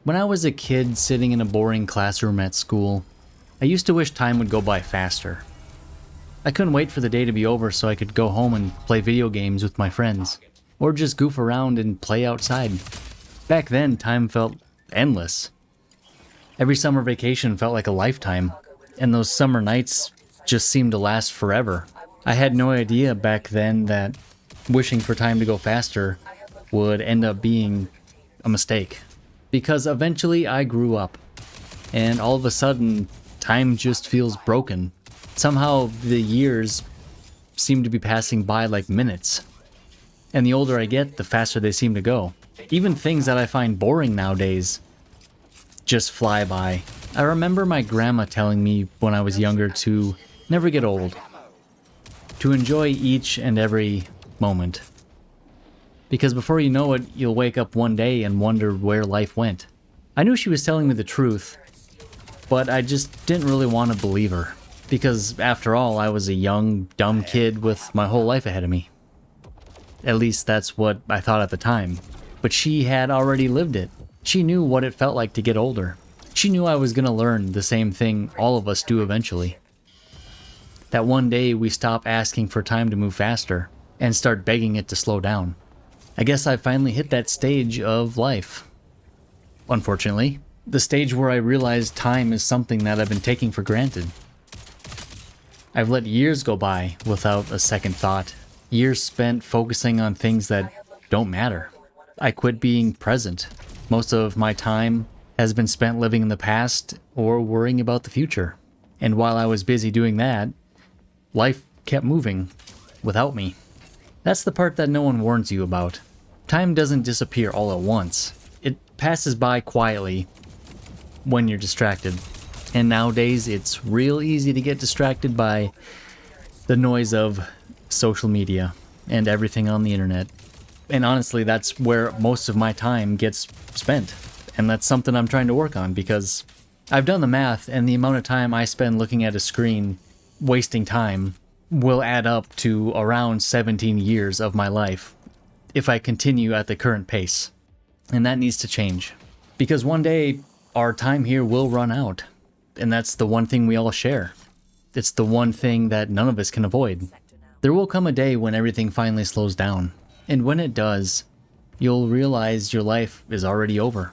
When I was a kid sitting in a boring classroom at school, I used to wish time would go by faster. I couldn't wait for the day to be over so I could go home and play video games with my friends, or just goof around and play outside. Back then, time felt endless. Every summer vacation felt like a lifetime, and those summer nights just seemed to last forever. I had no idea back then that wishing for time to go faster would end up being a mistake. Because eventually I grew up, and all of a sudden, time just feels broken. Somehow the years seem to be passing by like minutes. And the older I get, the faster they seem to go. Even things that I find boring nowadays just fly by. I remember my grandma telling me when I was younger to never get old, to enjoy each and every moment. Because before you know it, you'll wake up one day and wonder where life went. I knew she was telling me the truth, but I just didn't really want to believe her. Because after all, I was a young, dumb kid with my whole life ahead of me. At least that's what I thought at the time. But she had already lived it. She knew what it felt like to get older. She knew I was going to learn the same thing all of us do eventually. That one day we stop asking for time to move faster and start begging it to slow down. I guess I finally hit that stage of life. Unfortunately, the stage where I realized time is something that I've been taking for granted. I've let years go by without a second thought. Years spent focusing on things that don't matter. I quit being present. Most of my time has been spent living in the past or worrying about the future. And while I was busy doing that, life kept moving without me. That's the part that no one warns you about. Time doesn't disappear all at once. It passes by quietly when you're distracted. And nowadays, it's real easy to get distracted by the noise of social media and everything on the internet. And honestly, that's where most of my time gets spent. And that's something I'm trying to work on because I've done the math, and the amount of time I spend looking at a screen, wasting time, will add up to around 17 years of my life if I continue at the current pace. And that needs to change. Because one day, our time here will run out. And that's the one thing we all share. It's the one thing that none of us can avoid. There will come a day when everything finally slows down. And when it does, you'll realize your life is already over.